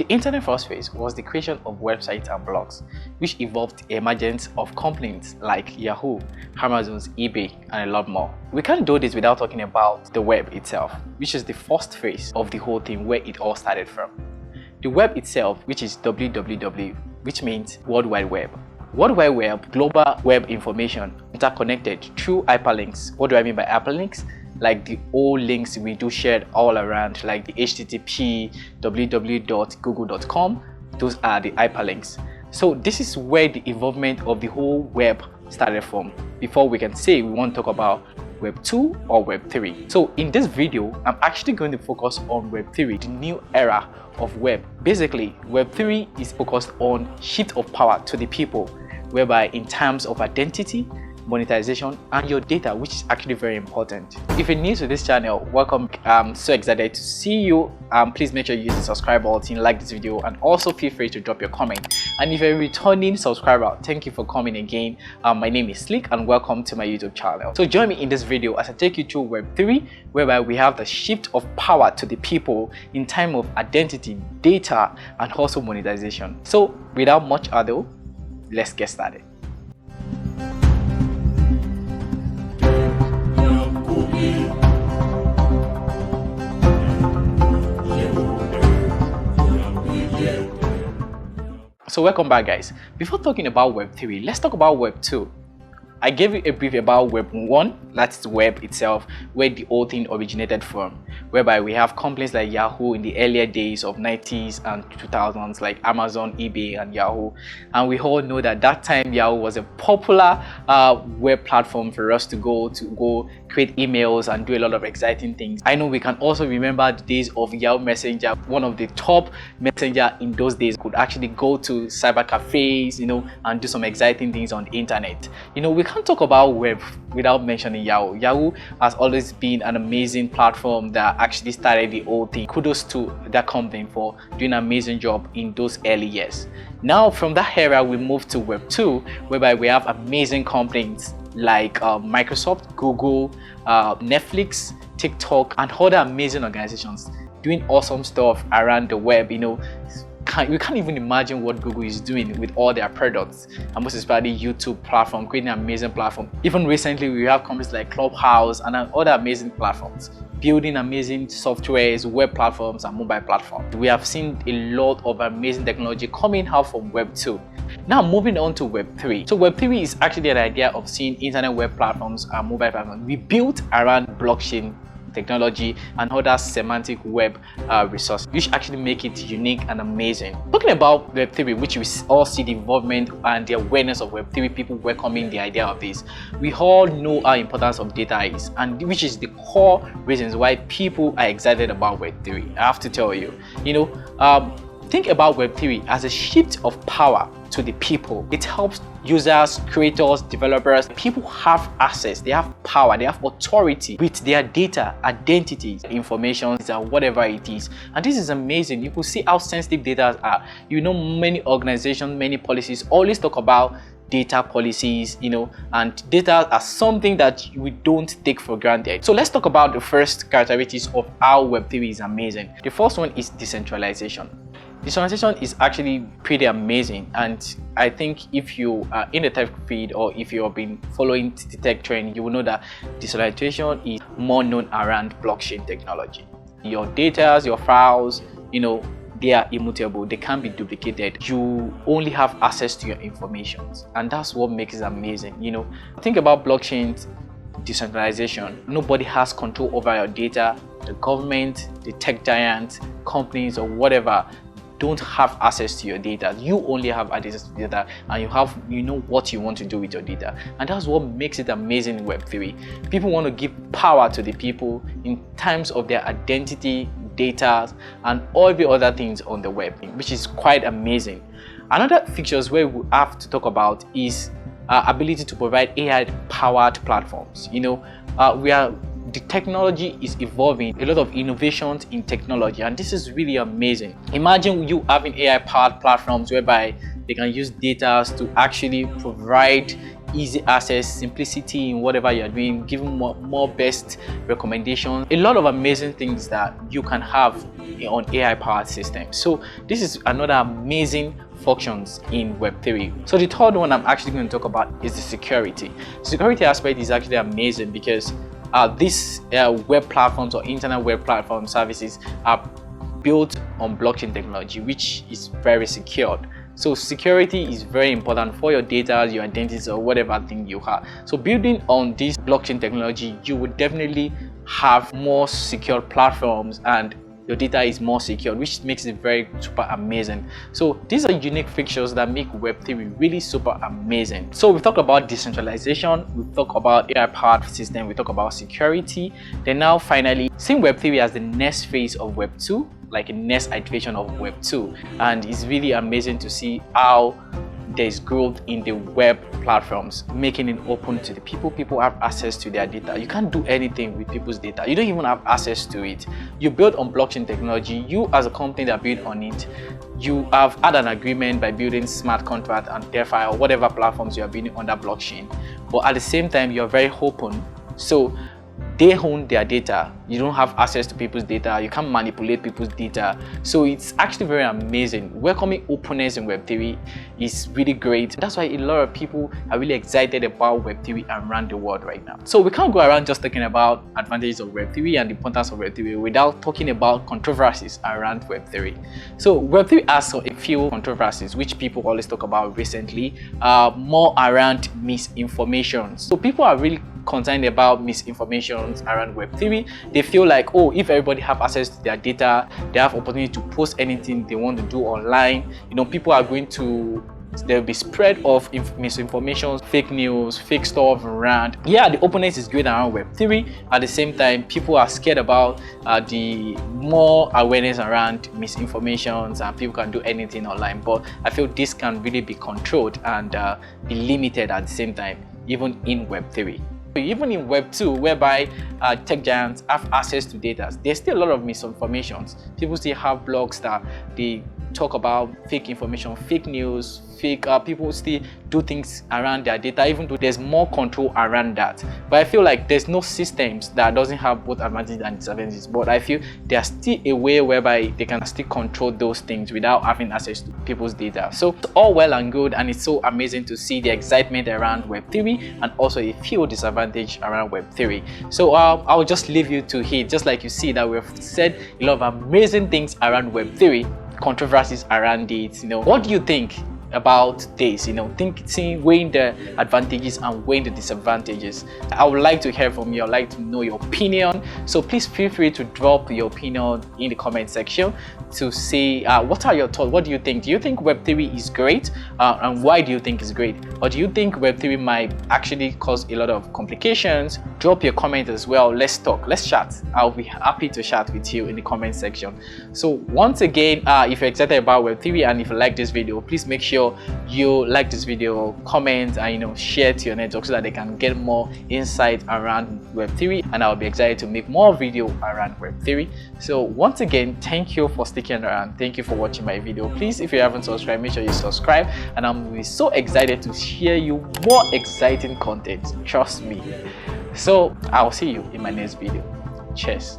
internet first phase was the creation of websites and blogs, which evolved the emergence of companies like Yahoo, Amazon's eBay, and a lot more. We can't do this without talking about the web itself, which is the first phase of the whole thing where it all started from. The web itself, which is www, which means World Wide Web. World Wide Web, global web information, interconnected through hyperlinks. What do I mean by hyperlinks? Like the old links we do share all around, like the http, www.google.com, those are the hyperlinks. So this is where the involvement of the whole web started from, before we can say we want to talk about Web 2 or Web 3. So in this video, I'm actually going to focus on Web 3, the new era of web. Basically, Web 3 is focused on shift of power to the people, whereby in terms of identity, monetization, and your data, which is actually very important. If you're new to this channel, welcome. I'm so excited to see you. Please make sure you use the subscribe button, like this video, and also feel free to drop your comment. And if you're a returning subscriber, thank you for coming again. My name is Slick and welcome to my YouTube channel. So join me in this video as I take you through Web 3, whereby we have the shift of power to the people in time of identity, data, and also monetization. So without much ado, let's get started. So welcome back, guys. Before talking about Web 3, let's talk about Web 2. I gave you a brief about Web 1, that's the web itself, where the whole thing originated from, whereby we have companies like Yahoo in the earlier days of 90s and 2000s, like Amazon, eBay, and Yahoo. And we all know that that time Yahoo was a popular web platform for us to go create emails and do a lot of exciting things. I know we can also remember the days of Yahoo Messenger. One of the top messenger in those days could actually go to cyber cafes, and do some exciting things on the internet. We can't talk about web without mentioning Yahoo. Yahoo has always been an amazing platform that actually started the whole thing. Kudos to that company for doing an amazing job in those early years. Now from that era, we move to Web 2, whereby we have amazing companies like Microsoft, Google, Netflix, TikTok, and other amazing organizations doing awesome stuff around the web. We can't even imagine what Google is doing with all their products, and most especially YouTube platform, creating an amazing platform. Even recently, we have companies like Clubhouse and other amazing platforms, building amazing softwares, web platforms, and mobile platforms. We have seen a lot of amazing technology coming out from Web 2. Now moving on to Web 3. So Web 3 is actually an idea of seeing internet web platforms and mobile platforms we built around blockchain technology and other semantic web resources, which actually make it unique and amazing. Talking about Web 3, which we all see the involvement and the awareness of Web 3, people welcoming the idea of this. We all know how importance of data is, and which is the core reasons why people are excited about Web 3. I have to tell you, think about Web 3 as a shift of power to the people. It helps users, creators, developers. People have access, they have power, they have authority with their data, identities, information, and whatever it is. And this is amazing. You could see how sensitive data are. Many organizations, many policies always talk about data policies, and data are something that we don't take for granted. So let's talk about the first characteristics of how Web 3 is amazing. The first one is decentralization. Decentralization is actually pretty amazing, and I think if you are in the tech field or if you have been following the tech trend, you will know that decentralization is more known around blockchain technology. Your data, your files, they are immutable, they can't be duplicated. You only have access to your information, and that's what makes it amazing. Think about blockchain decentralization. Nobody has control over your data. The government, the tech giants, companies, or whatever don't have access to your data. You only have access to data, and you know what you want to do with your data, and that's what makes it amazing in Web 3. People want to give power to the people in terms of their identity, data, and all the other things on the web, which is quite amazing. Another features where we have to talk about is ability to provide AI powered platforms. The technology is evolving, a lot of innovations in technology, and this is really amazing. Imagine you having AI powered platforms whereby they can use data to actually provide easy access, simplicity in whatever you're doing, giving more best recommendations, a lot of amazing things that you can have on AI powered systems. So this is another amazing functions in Web3. So the third one I'm actually going to talk about is the security. Security aspect is actually amazing because these web platforms or internet web platform services are built on blockchain technology, which is very secured. So security is very important for your data, your identities, or whatever thing you have. So building on this blockchain technology, you would definitely have more secure platforms and your data is more secure, which makes it very super amazing. So these are unique features that make Web3 really super amazing. So we talked about decentralization, we talked about AI powered system, we talked about security. Then now finally, seeing Web3 as the next phase of Web2, like a next iteration of Web2, and it's really amazing to see how there's growth in the web platforms, making it open to the people. People have access to their data. You can't do anything with people's data. You don't even have access to it. You build on blockchain technology. You as a company that build on it, you have had an agreement by building smart contract and DeFi or whatever platforms you are building on that blockchain. But at the same time, you're very open. So they own their data. You don't have access to people's data. You can't manipulate people's data. So it's actually very amazing. Welcoming openness in Web3 is really great. That's why a lot of people are really excited about Web3 around the world right now. So we can't go around just talking about advantages of Web3 and the importance of Web3 without talking about controversies around Web3. So Web3 has a few controversies which people always talk about recently, more around misinformation. So people are really concerned about misinformation around Web3. They feel like, oh, if everybody have access to their data, they have opportunity to post anything they want to do online. You know, people are going to, there'll be spread of misinformation, fake news, fake stuff around. Yeah, the openness is great around Web3. At the same time, people are scared about the more awareness around misinformations and people can do anything online. But I feel this can really be controlled and be limited at the same time, even in Web3. Even in Web2, whereby tech giants have access to data, there's still a lot of misinformations. People still have blogs that they talk about fake information, fake news, fake people still do things around their data, even though there's more control around that. But I feel like there's no systems that doesn't have both advantages and disadvantages. But I feel there's still a way whereby they can still control those things without having access to people's data. So it's all well and good, and it's so amazing to see the excitement around Web3 and also a few disadvantages around Web3. So I'll just leave you to hear, just like you see that we've said a lot of amazing things around Web3, controversies around it. You know, what do you think about this? You know, weighing the advantages and weighing the disadvantages. I would like to hear from you. I'd like to know your opinion. So please feel free to drop your opinion in the comment section to say what are your thoughts. What do you think? Do you think Web3 is great, and why do you think it's great? Or do you think Web3 might actually cause a lot of complications? Drop your comment as well. Let's talk, let's chat. I'll be happy to chat with you in the comment section. So once again, if you're excited about Web3 and if you like this video, please make sure you like this video, comment, and share to your network so that they can get more insight around Web3, and I'll be excited to make more video around Web3. So once again, thank you for sticking around. Thank you for watching my video. Please, if you haven't subscribed, make sure you subscribe, and I'm so excited to share you more exciting content, trust me. So I'll see you in my next video. Cheers.